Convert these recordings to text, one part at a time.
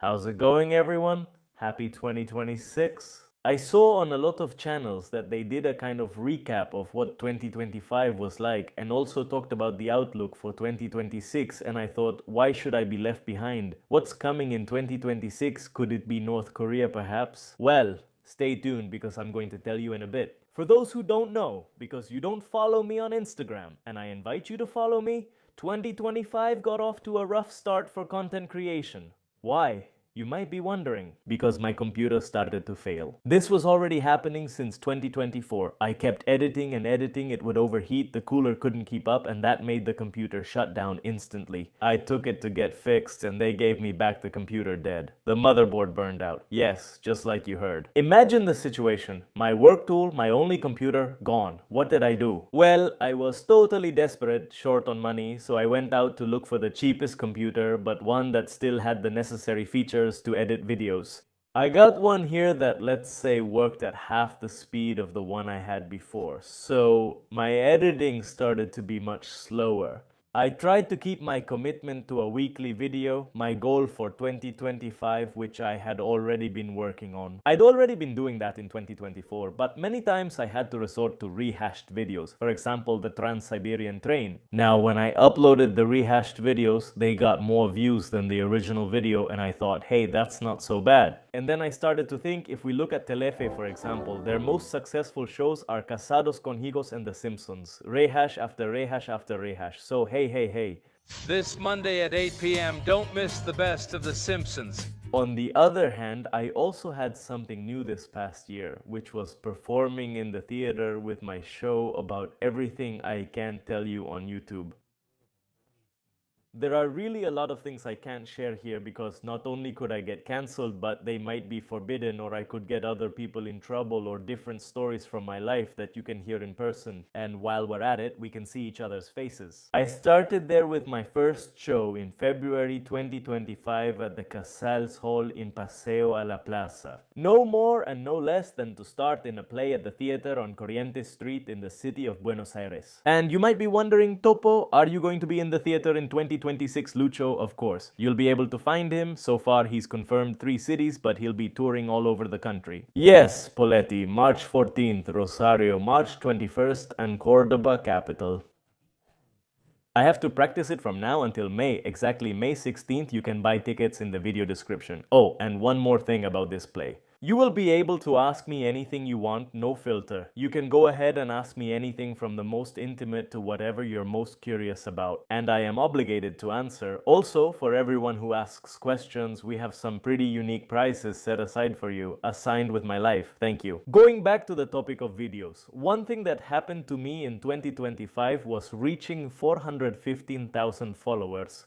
How's it going, everyone? Happy 2026. I saw on a lot of channels that they did a kind of recap of what 2025 was like and also talked about the outlook for 2026, and I thought, why should I be left behind? What's coming in 2026? Could it be North Korea perhaps? Well, stay tuned because I'm going to tell you in a bit. For those who don't know, because you don't follow me on Instagram, and I invite you to follow me, 2025 got off to a rough start for content creation. Why? You might be wondering. Because my computer started to fail. This was already happening since 2024. I kept editing and editing, it would overheat, the cooler couldn't keep up, and that made the computer shut down instantly. I took it to get fixed and they gave me back the computer dead. The motherboard burned out. Yes, just like you heard. Imagine the situation. My work tool, my only computer, gone. What did I do? Well, I was totally desperate, short on money, so I went out to look for the cheapest computer, but one that still had the necessary features to edit videos. I got one here that, let's say, worked at half the speed of the one I had before, so my editing started to be much slower. I tried to keep my commitment to a weekly video, my goal for 2025, which I had already been working on. I'd already been doing that in 2024, but many times I had to resort to rehashed videos. For example, the Trans-Siberian train. Now, when I uploaded the rehashed videos, they got more views than the original video, and I thought, hey, that's not so bad. And then I started to think, if we look at Telefe, for example, their most successful shows are Casados con Higos and The Simpsons. Rehash after rehash after rehash. So hey. This Monday at 8 p.m., don't miss the best of The Simpsons. On the other hand, I also had something new this past year, which was performing in the theater with my show about everything I can't tell you on YouTube. There are really a lot of things I can't share here because not only could I get cancelled, but they might be forbidden, or I could get other people in trouble, or different stories from my life that you can hear in person. And while we're at it, we can see each other's faces. I started there with my first show in February 2025 at the Casals Hall in Paseo a la Plaza. No more and no less than to start in a play at the theater on Corrientes Street in the city of Buenos Aires. And you might be wondering, Topo, are you going to be in the theater in 2026, Lucho? Of course. You'll be able to find him. So far, he's confirmed 3 cities, but he'll be touring all over the country. Yes, Poletti, March 14th, Rosario, March 21st, and Cordoba, capital. I have to practice it from now until May. Exactly May 16th, you can buy tickets in the video description. Oh, and one more thing about this play. You will be able to ask me anything you want, no filter. You can go ahead and ask me anything from the most intimate to whatever you're most curious about. And I am obligated to answer. Also, for everyone who asks questions, we have some pretty unique prizes set aside for you, assigned with my life. Thank you. Going back to the topic of videos, one thing that happened to me in 2025 was reaching 415,000 followers.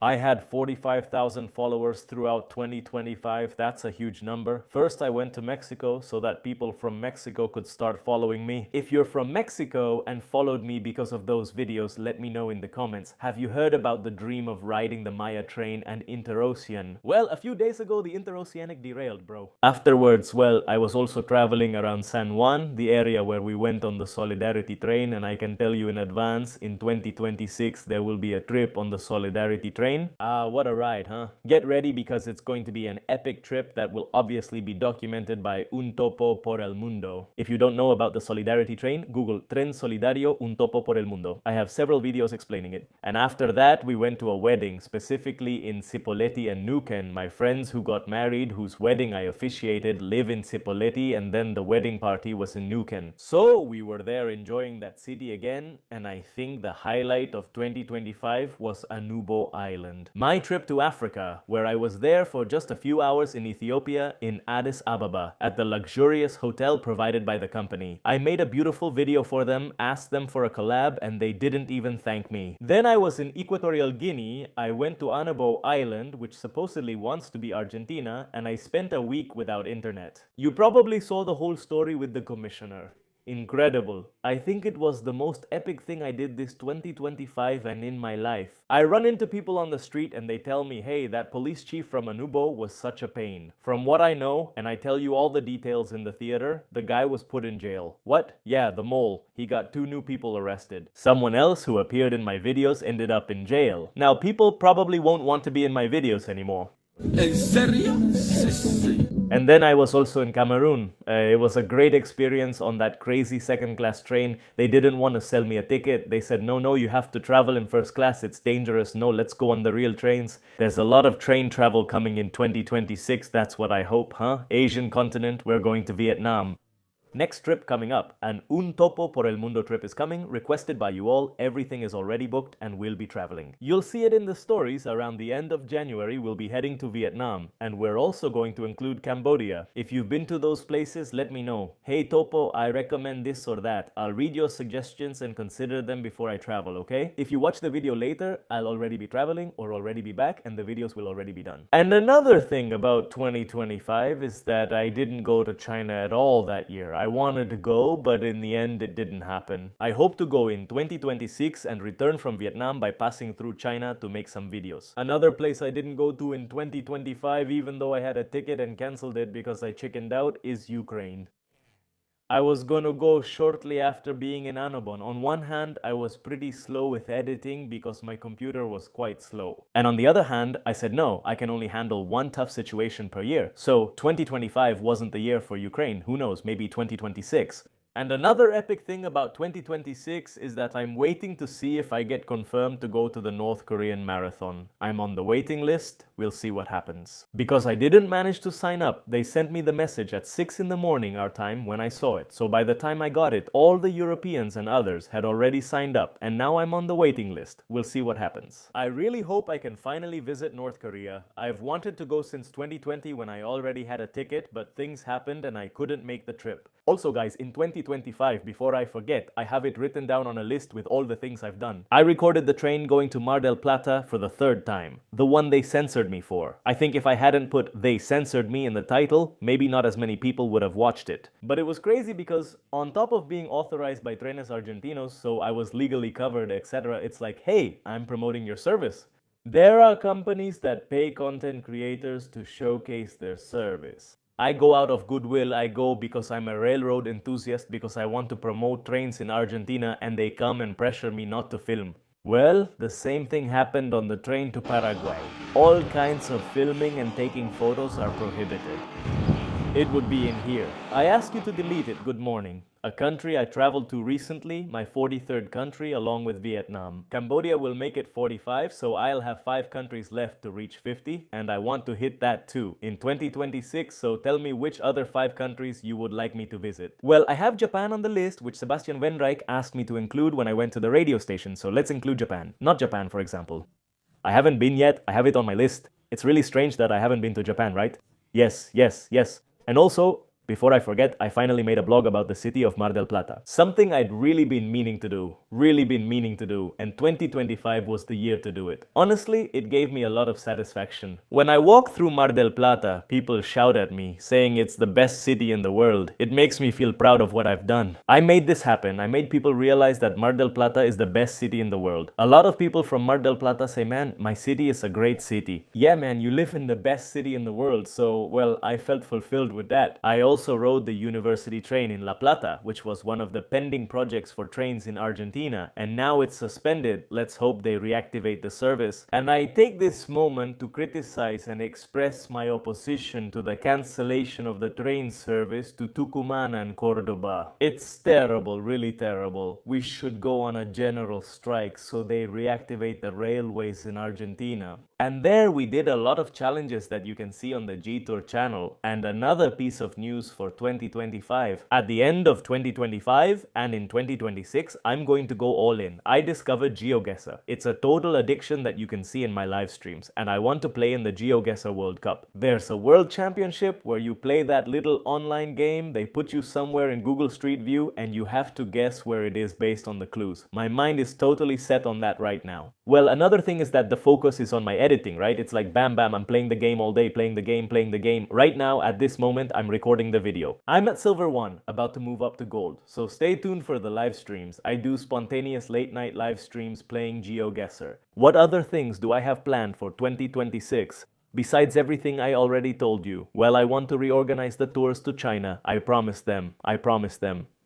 I had 45,000 followers throughout 2025. That's a huge number. First, I went to Mexico so that people from Mexico could start following me. If you're from Mexico and followed me because of those videos, let me know in the comments. Have you heard about the dream of riding the Maya train and Interocean? Well, a few days ago, the Interoceanic derailed, bro. Afterwards, well, I was also traveling around San Juan, the area where we went on the Solidarity train, and I can tell you in advance, in 2026, there will be a trip on the Solidarity train. What a ride, huh? Get ready because it's going to be an epic trip that will obviously be documented by Un Topo por el Mundo. If you don't know about the Solidarity train, Google Tren Solidario Un Topo por el Mundo. I have several videos explaining it. And after that, we went to a wedding, specifically in Cipolletti and Neuquén. My friends who got married, whose wedding I officiated, live in Cipolletti, and then the wedding party was in Neuquén. So we were there enjoying that city again, and I think the highlight of 2025 was Anubo Island. My trip to Africa, where I was there for just a few hours in Ethiopia in Addis Ababa at the luxurious hotel provided by the company. I made a beautiful video for them, asked them for a collab, and they didn't even thank me. Then I was in Equatorial Guinea. I went to Anabo Island, which supposedly wants to be Argentina, and I spent a week without internet. You probably saw the whole story with the commissioner. Incredible. I think it was the most epic thing I did this 2025 and in my life. I run into people on the street and they tell me, hey, that police chief from Anubo was such a pain. From what I know, and I tell you all the details in the theater, the guy was put in jail. What? Yeah, the mole. He got 2 new people arrested. Someone else who appeared in my videos ended up in jail. Now, people probably won't want to be in my videos anymore. ¿En serio? Sí, sí. And then I was also in Cameroon. It was a great experience on that crazy second class train. They didn't want to sell me a ticket. They said, no, you have to travel in first class. It's dangerous. No, let's go on the real trains. There's a lot of train travel coming in 2026. That's what I hope, huh? Asian continent, we're going to Vietnam. Next trip coming up, an Un Topo por el Mundo trip is coming, requested by you all. Everything is already booked and we'll be traveling. You'll see it in the stories. Around the end of January, we'll be heading to Vietnam, and we're also going to include Cambodia. If you've been to those places, let me know. Hey Topo, I recommend this or that. I'll read your suggestions and consider them before I travel, okay? If you watch the video later, I'll already be traveling or already be back, and the videos will already be done. And another thing about 2025 is that I didn't go to China at all that year. I wanted to go, but in the end it didn't happen. I hope to go in 2026 and return from Vietnam by passing through China to make some videos. Another place I didn't go to in 2025, even though I had a ticket and cancelled it because I chickened out, is Ukraine. I was gonna go shortly after being in Annobon. On one hand, I was pretty slow with editing because my computer was quite slow. And on the other hand, I said no, I can only handle one tough situation per year. So 2025 wasn't the year for Ukraine. Who knows, maybe 2026. And another epic thing about 2026 is that I'm waiting to see if I get confirmed to go to the North Korean marathon. I'm on the waiting list, we'll see what happens. Because I didn't manage to sign up, they sent me the message at 6 in the morning our time when I saw it. So by the time I got it, all the Europeans and others had already signed up, and now I'm on the waiting list. We'll see what happens. I really hope I can finally visit North Korea. I've wanted to go since 2020 when I already had a ticket, but things happened and I couldn't make the trip. Also guys, in 2025, before I forget, I have it written down on a list with all the things I've done. I recorded the train going to Mar del Plata for the third time. The one they censored me for. I think if I hadn't put "they censored me" in the title, maybe not as many people would have watched it. But it was crazy because on top of being authorized by Trenes Argentinos, so I was legally covered, etc., it's like, hey, I'm promoting your service. There are companies that pay content creators to showcase their service. I go out of goodwill, I go because I'm a railroad enthusiast, because I want to promote trains in Argentina, and they come and pressure me not to film. Well, the same thing happened on the train to Paraguay. All kinds of filming and taking photos are prohibited. It would be in here. I ask you to delete it, good morning. A country I traveled to recently, my 43rd country along with Vietnam. Cambodia will make it 45, so I'll have 5 countries left to reach 50, and I want to hit that too in 2026, so tell me which other 5 countries you would like me to visit. Well, I have Japan on the list, which Sebastian Wenreich asked me to include when I went to the radio station, so let's include Japan. Not Japan, for example. I haven't been yet, I have it on my list. It's really strange that I haven't been to Japan, right? Yes. And also, before I forget, I finally made a blog about the city of Mar del Plata. Something I'd really been meaning to do, and 2025 was the year to do it. Honestly, it gave me a lot of satisfaction. When I walk through Mar del Plata, people shout at me, saying it's the best city in the world. It makes me feel proud of what I've done. I made this happen. I made people realize that Mar del Plata is the best city in the world. A lot of people from Mar del Plata say, man, my city is a great city. Yeah, man, you live in the best city in the world, so, well, I felt fulfilled with that. I also rode the university train in La Plata, which was one of the pending projects for trains in Argentina, and now it's suspended. Let's hope they reactivate the service. And I take this moment to criticize and express my opposition to the cancellation of the train service to Tucumán and Cordoba. It's terrible, really terrible. We should go on a general strike so they reactivate the railways in Argentina. And there we did a lot of challenges that you can see on the G-Tour channel. And another piece of news for 2025. At the end of 2025 and in 2026, I'm going to go all in. I discovered GeoGuessr. It's a total addiction that you can see in my live streams, and I want to play in the GeoGuessr World Cup. There's a World Championship where you play that little online game. They put you somewhere in Google Street View and you have to guess where it is based on the clues. My mind is totally set on that right now. Well, another thing is that the focus is on my editing, right? It's like bam, I'm playing the game all day, playing the game. Right now, at this moment, I'm recording the video. I'm at Silver 1, about to move up to Gold, so stay tuned for the live streams. I do spontaneous late night live streams playing GeoGuessr. What other things do I have planned for 2026? Besides everything I already told you, well, I want to reorganize the tours to China. I promised them.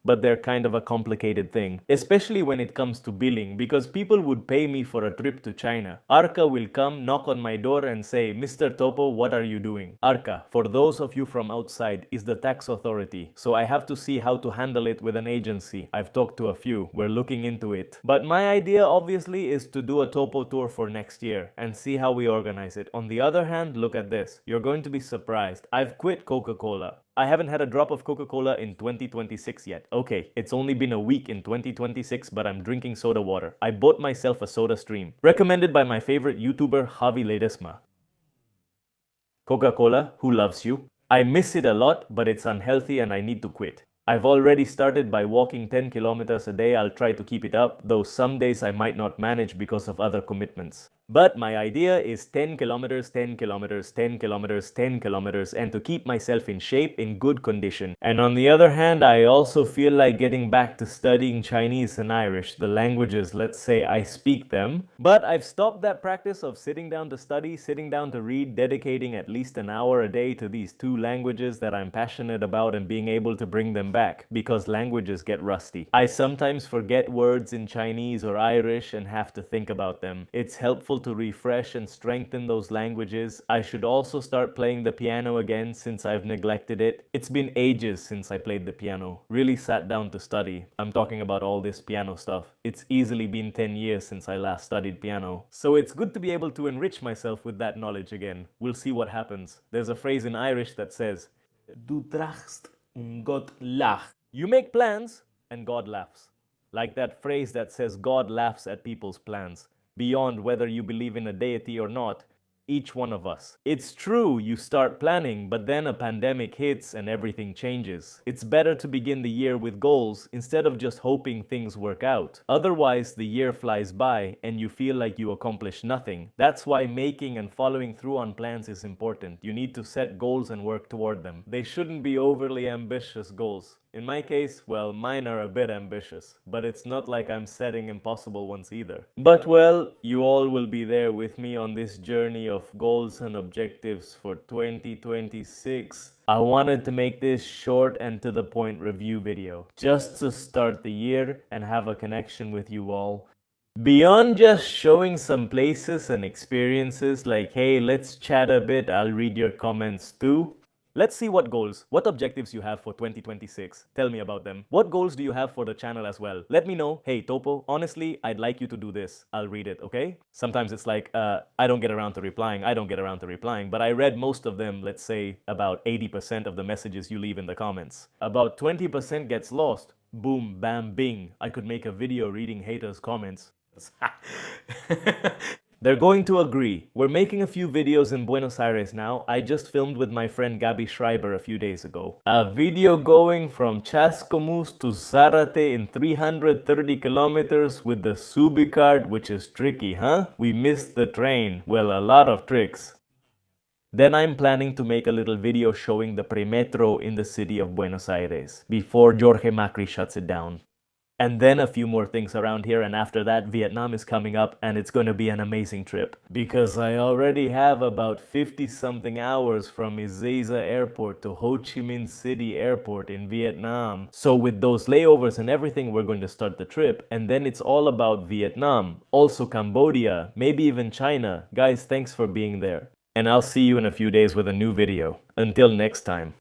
but they're kind of a complicated thing, especially when it comes to billing, because people would pay me for a trip to China. Arca will come, knock on my door and say, Mr. Topo, what are you doing? Arca, for those of you from outside, is the tax authority, so I have to see how to handle it with an agency. I've talked to a few, we're looking into it. But my idea obviously is to do a Topo tour for next year and see how we organize it. On the other hand, look at this. You're going to be surprised. I've quit Coca-Cola. I haven't had a drop of Coca-Cola in 2026 yet. Okay, it's only been a week in 2026, but I'm drinking soda water. I bought myself a soda stream, recommended by my favorite YouTuber, Javi Ledesma. Coca-Cola, who loves you? I miss it a lot, but it's unhealthy and I need to quit. I've already started by walking 10 kilometers a day. I'll try to keep it up, though some days I might not manage because of other commitments. But my idea is 10 kilometers, 10 kilometers, 10 kilometers, 10 kilometers, and to keep myself in shape, in good condition. And on the other hand, I also feel like getting back to studying Chinese and Irish, the languages, let's say I speak them. But I've stopped that practice of sitting down to study, sitting down to read, dedicating at least an hour a day to these two languages that I'm passionate about and being able to bring them back, because languages get rusty. I sometimes forget words in Chinese or Irish and have to think about them. It's helpful to refresh and strengthen those languages. I should also start playing the piano again since I've neglected it. It's been ages since I played the piano. Really sat down to study. I'm talking about all this piano stuff. It's easily been 10 years since I last studied piano. So it's good to be able to enrich myself with that knowledge again. We'll see what happens. There's a phrase in Irish that says, Du drachst und Gott lacht. You make plans and God laughs. Like that phrase that says God laughs at people's plans. Beyond whether you believe in a deity or not, each one of us. It's true, you start planning, but then a pandemic hits and everything changes. It's better to begin the year with goals instead of just hoping things work out. Otherwise, the year flies by and you feel like you accomplished nothing. That's why making and following through on plans is important. You need to set goals and work toward them. They shouldn't be overly ambitious goals. In my case, well, mine are a bit ambitious, but it's not like I'm setting impossible ones either. But well, you all will be there with me on this journey of goals and objectives for 2026. I wanted to make this short and to the point review video, just to start the year and have a connection with you all. Beyond just showing some places and experiences like, hey, let's chat a bit, I'll read your comments too. Let's see what goals, what objectives you have for 2026. Tell me about them. What goals do you have for the channel as well? Let me know. Hey, Topo, honestly, I'd like you to do this. I'll read it, okay? Sometimes it's like, I don't get around to replying, but I read most of them, let's say about 80% of the messages you leave in the comments. About 20% gets lost. Boom, bam, bing. I could make a video reading haters' comments. They're going to agree. We're making a few videos in Buenos Aires now. I just filmed with my friend Gabby Schreiber a few days ago. A video going from Chascomús to Zárate in 330 kilometers with the Subi card, which is tricky, huh? We missed the train. Well, a lot of tricks. Then I'm planning to make a little video showing the Premetro in the city of Buenos Aires before Jorge Macri shuts it down. And then a few more things around here, and after that Vietnam is coming up and it's going to be an amazing trip. Because I already have about 50 something hours from Ezeiza Airport to Ho Chi Minh City Airport in Vietnam. So with those layovers and everything, we're going to start the trip, and then it's all about Vietnam, also Cambodia, maybe even China. Guys, thanks for being there. And I'll see you in a few days with a new video. Until next time.